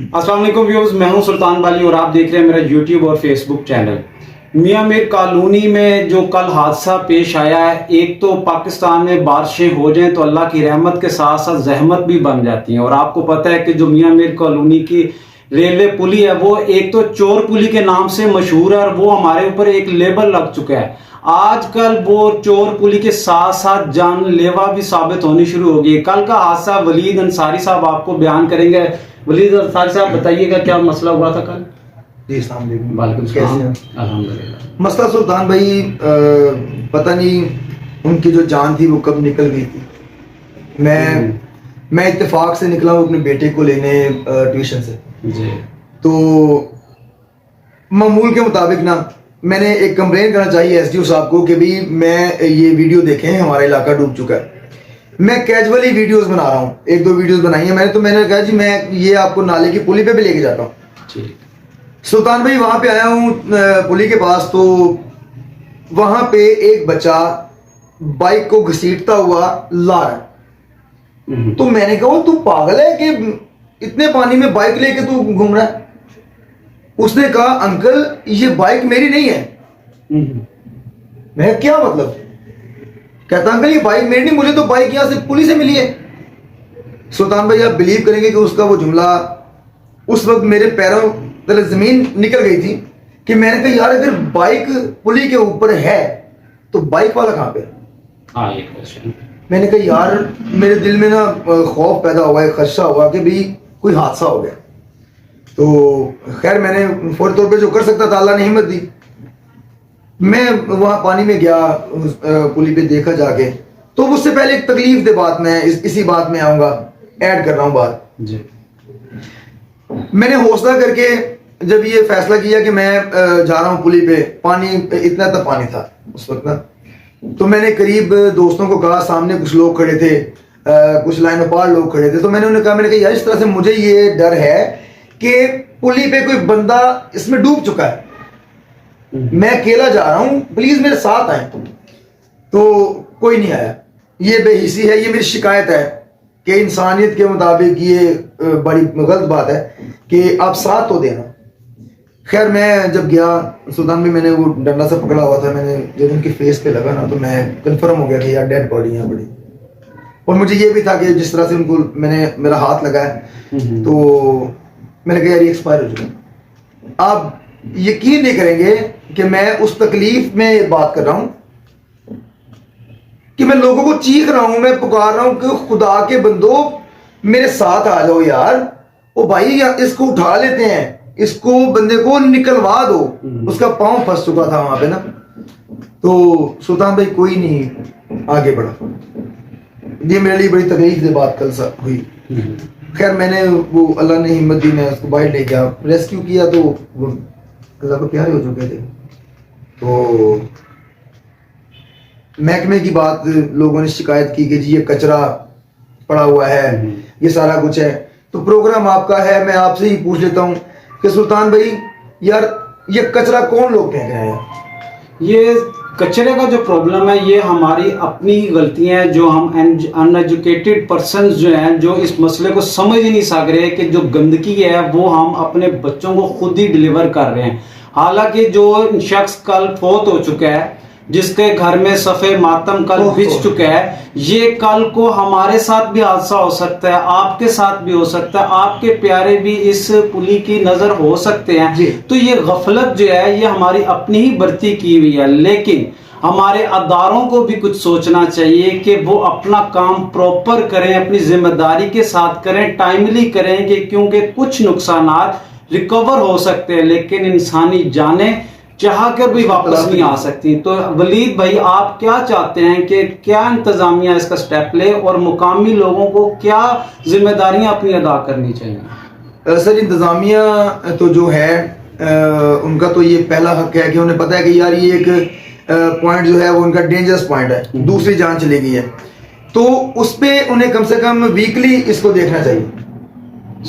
अस्सलाम वालेकुम व्यूअर्स, मैं हूं सुल्तान बाली और आप देख रहे हैं मेरा यूट्यूब और फेसबुक चैनल। मियां मीर कॉलोनी में जो कल हादसा पेश आया है, एक तो पाकिस्तान में बारिशें हो जाएं तो अल्लाह की रहमत के साथ साथ जहमत भी बन जाती हैं। और आपको पता है कि जो मियां मीर कॉलोनी की रेलवे पुली है वो एक तो चोर पुली के नाम से मशहूर है और वो हमारे ऊपर एक लेबल लग चुका है। आजकल वो चोर पुली के साथ साथ जानलेवा भी साबित होनी शुरू हो गई। कल का हादसा वलीद अंसारी साहब आपको बयान करेंगे। वलीद अंसारी साहब बताइएगा क्या मसला हुआ था कल। जी अस्सलाम वालेकुम। वालेकुम कैसे सलाम। हैं? अल्हम्दुलिल्लाह। मसला सुल्तान भाई, पता नहीं उनकी जो जान थी वो कब निकल गई थी। मैं इत्तेफाक से निकला हूँ अपने बेटे को लेने ट्यूशन से। जी। तो मामूल के मुताबिक ना मैंने एक कंप्लेन करना चाहिए एसडीओ साहब को कि भाई मैं ये वीडियो देखें, हमारा इलाका डूब चुका है। मैं कैजुअली वीडियोस बना रहा हूँ, एक दो वीडियोस बनाई है मैंने। तो मैंने कहा जी मैं ये आपको नाले की पुली पे भी लेके जाता हूँ। सुल्तान भाई वहां पे आया हूँ पुली के पास, तो वहां पे एक बच्चा बाइक को घसीटता हुआ ला रहा है। तो मैंने कहा तू पागल है कि इतने पानी में बाइक लेके तू घूम रहा है? उसने कहा अंकल ये बाइक मेरी नहीं है। मैं क्या मतलब? कहता अंकल ये बाइक मेरी नहीं, मुझे तो बाइक यहां से पुलिस से मिली है। सुल्तान भाई आप बिलीव करेंगे कि उसका वो जुमला उस वक्त मेरे पैरों तले जमीन निकल गई थी कि मैंने कहा यार अगर बाइक पुली के ऊपर है तो बाइक वाला कहां पे? मैंने कहा यार मेरे दिल में ना खौफ पैदा हुआ है, खदशा हुआ कि भाई कोई हादसा हो गया। तो खैर मैंने फौरी तौर पे जो कर सकता था अल्लाह ने हिम्मत दी। मैं वहां पानी में गया, पुली पे देखा जाके। तो उससे पहले एक तकलीफ दे बात मैं इसी बात में आऊंगा, ऐड कर रहा हूं बात जी। मैंने हौसला करके जब ये फैसला किया कि मैं जा रहा हूं पुली पे, पानी इतना तक पानी था उस वक्त ना, तो मैंने करीब दोस्तों को कहा, सामने कुछ लोग खड़े थे, कुछ लाइन पार लोग खड़े थे, तो मैंने उन्हें कहा, मैंने कहा यार इस तरह से मुझे ये डर है कि पुली पे कोई बंदा इसमें डूब चुका है, मैं अकेला जा रहा हूं, प्लीज मेरे साथ आए। तो कोई नहीं आया। ये बेहिसी है, ये मेरी शिकायत है कि इंसानियत के मुताबिक ये बड़ी गलत बात है कि आप साथ तो देना। खैर मैं जब गया सुल्तान में, मैंने वो डंडा सा पकड़ा हुआ था, मैंने जब उनके फेस पे लगा ना तो मैं कंफर्म हो गया कि यार डेड बॉडी है बड़ी। और मुझे ये भी था कि जिस तरह से उनको मेरा हाथ लगा है तो मैंने कहा यार ये एक्सपायर हो चुका। आप यकीन नहीं करेंगे कि मैं उस तकलीफ में बात कर रहा हूं कि मैं लोगों को चीख रहा हूं, मैं पुकार रहा हूं कि खुदा के बंदो मेरे साथ आ जाओ यार। ओ भाई इसको उठा लेते हैं, इसको बंदे को निकलवा दो। उसका पांव फंस चुका था वहां पे ना। तो सुल्तान भाई कोई नहीं आगे बढ़ा। ये मेरे लिए बड़ी तकलीफ से बात कल सा हुई। खैर मैंने वो अल्लाह ने हिम्मत दी, मैं उसको बाहर ले गया, रेस्क्यू किया। तो वो अल्लाह को प्यारे हो चुके थे। तो महकमे की बात, लोगों ने शिकायत की कि जी ये कचरा पड़ा हुआ है, ये सारा कुछ है। तो प्रोग्राम आपका है, मैं आपसे ही पूछ लेता हूँ कि सुल्तान भाई यार ये कचरा कौन लोग फेंक रहे हैं? ये कचरे का जो प्रॉब्लम है ये हमारी अपनी गलतियां हैं, जो हम अनएजुकेटेड पर्सन जो हैं, जो इस मसले को समझ ही नहीं सक रहे कि जो गंदगी है वो हम अपने बच्चों को खुद ही डिलीवर कर रहे हैं। हालांकि जो शख्स कल फौत हो चुका है, जिसके घर में सफ़े मातम कल बिछ चुका है, ये कल को हमारे साथ भी हादसा हो सकता है, आपके साथ भी हो सकता है, आपके प्यारे भी इस पुली की नजर हो सकते हैं। तो ये गफलत जो है ये हमारी अपनी ही बरती की हुई है। लेकिन हमारे अदारों को भी कुछ सोचना चाहिए कि वो अपना काम प्रॉपर करें, अपनी जिम्मेदारी के साथ करें, टाइमली करें, कि क्योंकि कुछ नुकसानात रिकवर हो सकते हैं लेकिन इंसानी जाने चाह कर भी वापस नहीं आ सकती। तो वलीद भाई आप क्या चाहते हैं कि क्या इंतजामिया इसका स्टेप ले और मुकामी लोगों को क्या जिम्मेदारियां अपनी अदा करनी चाहिए? सर इंतजामिया तो जो है उनका तो ये पहला हक है कि उन्हें पता है कि यार ये एक पॉइंट जो है वो उनका डेंजरस पॉइंट है, दूसरी जान चली गई है। तो उस पर उन्हें कम से कम वीकली इसको देखना चाहिए।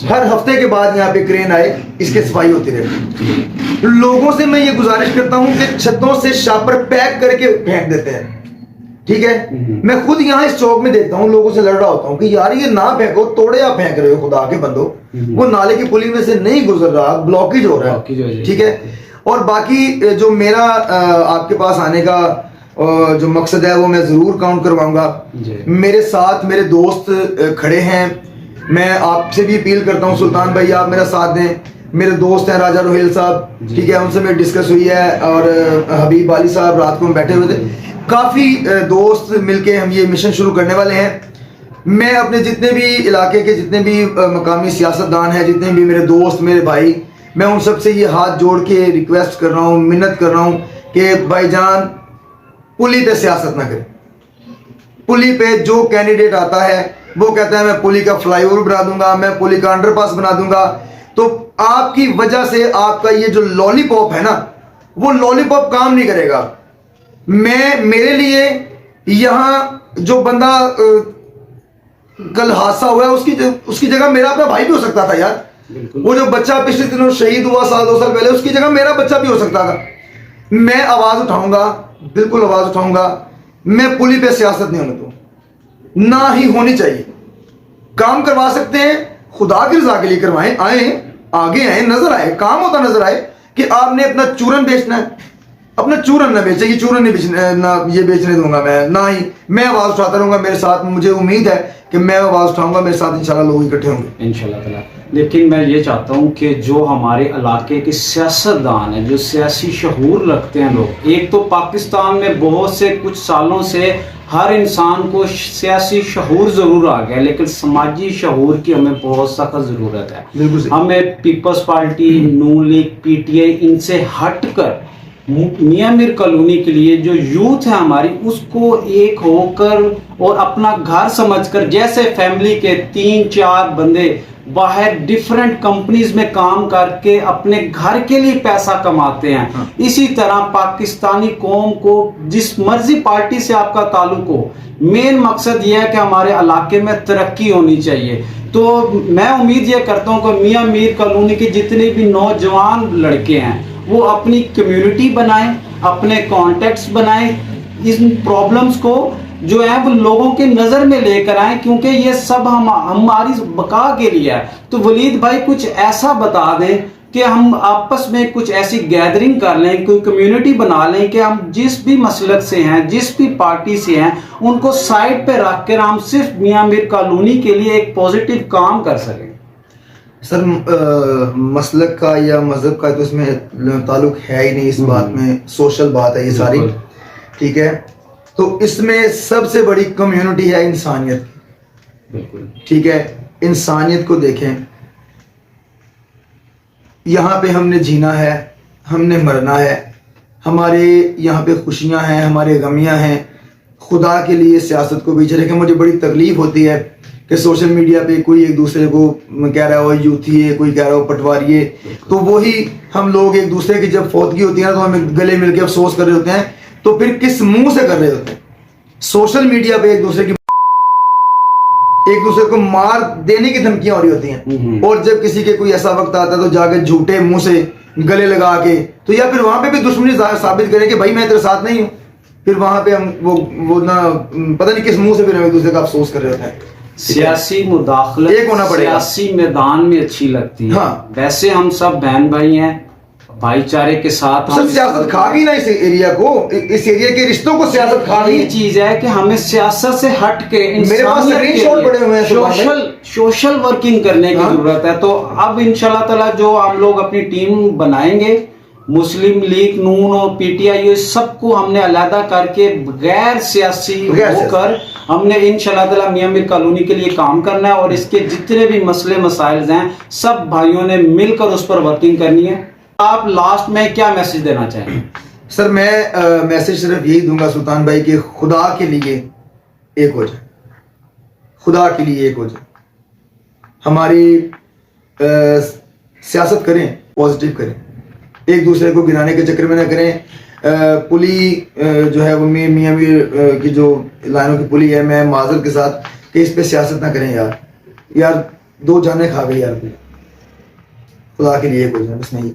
हर हफ्ते के बाद यहाँ पे क्रेन आए, इसकी सफाई होती रहे। लोगों से मैं ये गुजारिश करता हूँ कि छतों से शापर पैक करके फेंक देते हैं, ठीक है। मैं खुद यहाँ इस चौक में देखता हूँ, लोगों से लड़ रहा होता हूँ कि यार ये ना फेंको, तोड़े आप फेंक रहे हो खुदा के बंदो, वो नाले की पुली में से नहीं गुजर रहा, ब्लॉकेज हो रहा है, ठीक है। और बाकी जो मेरा आपके पास आने का जो मकसद है वो मैं जरूर काउंट करवाऊंगा। मेरे साथ मेरे दोस्त खड़े हैं, मैं आपसे भी अपील करता हूँ सुल्तान भाई आप मेरा साथ दें। मेरे दोस्त हैं राजा रोहेल साहब, ठीक है, उनसे मेरी डिस्कस हुई है, और हबीब अली साहब रात को हम बैठे हुए थे, काफ़ी दोस्त मिलके हम ये मिशन शुरू करने वाले हैं। मैं अपने जितने भी इलाके के जितने भी मकामी सियासतदान हैं, जितने भी मेरे दोस्त मेरे भाई, मैं उन सबसे ये हाथ जोड़ के रिक्वेस्ट कर रहा हूँ, मिन्नत कर रहा हूँ कि भाईजान पुली पे सियासत ना करें। पुली पे जो कैंडिडेट आता है वो कहता है मैं पुली का फ्लाईओवर बना दूंगा, मैं पुली का अंडरपास बना दूंगा, तो आपकी वजह से आपका ये जो लॉलीपॉप है ना, वो लॉलीपॉप काम नहीं करेगा। मेरे लिए यहाँ जो बंदा कल हादसा हुआ है उसकी जगह मेरा अपना भाई भी हो सकता था यार। वो जो बच्चा पिछले दिनों शहीद हुआ 2 साल पहले, उसकी जगह मेरा बच्चा भी हो सकता था। मैं आवाज उठाऊंगा, बिल्कुल आवाज उठाऊंगा। मैं पुली पे सियासत नहीं होने दूं, ना ही होनी चाहिए। काम करवा सकते हैं, खुदा की रजा के लिए करवाएं, आए आगे आए, नजर आए, काम होता नजर आए कि आपने अपना चूरन बेचना है, अपना चूरन ना बेचे, ये चूरन नहीं बेचने, ना ये बेचने दूंगा मैं, ना ही मैं आवाज उठाता रहूंगा। मेरे साथ मुझे उम्मीद है कि मैं आवाज उठाऊंगा, मेरे साथ इंशाल्लाह लोग इकट्ठे होंगे इंशाल्लाह ताला। लेकिन मैं ये चाहता हूँ कि जो हमारे इलाके के सियासतदान हैं, जो सियासी शऊर रखते हैं लोग, एक तो पाकिस्तान में बहुत से कुछ सालों से हर इंसान को सियासी शऊर ज़रूर आ गया, लेकिन समाजी शऊर की हमें बहुत सख्त ज़रूरत है। हमें पीपल्स पार्टी, नून लीग, PTI, इनसे हट कर मियाँ मीर कॉलोनी के लिए जो यूथ है हमारी, उसको एक होकर और अपना घर समझकर, जैसे फैमिली के 3-4 बंदे बाहर डिफरेंट कंपनीज में काम करके अपने घर के लिए पैसा कमाते हैं, इसी तरह पाकिस्तानी कौम को जिस मर्जी पार्टी से आपका ताल्लुक हो, मेन मकसद यह है कि हमारे इलाके में तरक्की होनी चाहिए। तो मैं उम्मीद ये करता हूँ कि मियाँ मीर कॉलोनी के जितने भी नौजवान लड़के हैं वो अपनी कम्युनिटी बनाएं, अपने कॉन्टेक्ट्स बनाएं, इन प्रॉब्लम्स को जो है वो लोगों के नज़र में लेकर आए, क्योंकि ये सब हमारी बका के लिए है। तो वलीद भाई कुछ ऐसा बता दें कि हम आपस में कुछ ऐसी गैदरिंग कर लें, कोई कम्युनिटी बना लें कि हम जिस भी मसलक से हैं, जिस भी पार्टी से हैं, उनको साइड पे रख कर हम सिर्फ मियाँ मीर कॉलोनी के लिए एक पॉजिटिव काम कर सकें। सर मसलक का या मजहब का तो इसमें ताल्लुक है ही नहीं, इस बात में सोशल बात है ये सारी, ठीक है। तो इसमें सबसे बड़ी कम्युनिटी है इंसानियत, ठीक है। इंसानियत को देखें, यहाँ पे हमने जीना है, हमने मरना है, हमारे यहाँ पे खुशियाँ हैं, हमारे गमियाँ हैं। खुदा के लिए सियासत को पीछे रखें। मुझे बड़ी तकलीफ होती है कि सोशल मीडिया पे कोई एक दूसरे को कह रहा हो यूथी है, कोई कह रहा हो पटवारी है, तो वही हम लोग एक दूसरे की जब फौतगी होती है ना तो हमें गले मिल के अफसोस कर रहे होते हैं, तो फिर किस मुंह से कर रहे होते हैं? सोशल मीडिया पे एक दूसरे को मार देने की धमकियां हो रही होती हैं, और जब किसी के कोई ऐसा वक्त आता है तो जाके झूठे मुंह से गले लगा के, तो या फिर वहां पे भी दुश्मनी साबित करें कि भाई मैं तेरे साथ नहीं हूं, फिर वहां पे हम वो ना पता नहीं किस मुंह से फिर हम एक दूसरे का अफसोस कर रहे होते हैं। सियासी मुदाखलत एक होना पड़ेगा, सियासी मैदान में अच्छी लगती है। हाँ। वैसे हम सब बहन भाई हैं, भाईचारे के साथ हम सियासत खा गई ना इस एरिया को, इस एरिया के रिश्तों को सियासत खा गई। ये चीज है कि हमें सियासत से हट के मेरे पास स्क्रीनशॉट पड़े हुए हैं, सोशल वर्किंग करने की जरूरत है। तो अब इंशाल्लाह ताला जो हम लोग अपनी टीम बनाएंगे, मुस्लिम लीग, नून और PTI, ये सबको हमने अलहदा करके गैर सियासी होकर हमने इंशाल्लाह ताला मियाँ मीर कॉलोनी के लिए काम करना है, और इसके जितने भी मसले मसाइल हैं सब भाइयों ने मिलकर उस पर वर्किंग करनी है। आप लास्ट में क्या मैसेज देना चाहेंगे? सर मैं मैसेज सिर्फ यही दूंगा सुल्तान भाई कि खुदा के लिए एक हो जाए, खुदा के लिए एक हो जाए। हमारी सियासत करें, पॉजिटिव करें, एक दूसरे को गिराने के चक्कर में ना करें। पुली जो है वो मियाँ मीर की जो लाइनों की पुली है, मैं माजर के साथ कि इस पे सियासत ना करें यार 2 जाने खा गई यार, खुदा के लिए एक हो जाए, बस नहीं।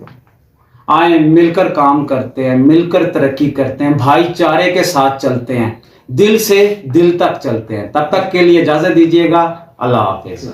आए मिलकर काम करते हैं, मिलकर तरक्की करते हैं, भाईचारे के साथ चलते हैं। दिल से दिल तक चलते हैं। तब तक के लिए इजाजत दीजिएगा। अल्लाह हाफिज।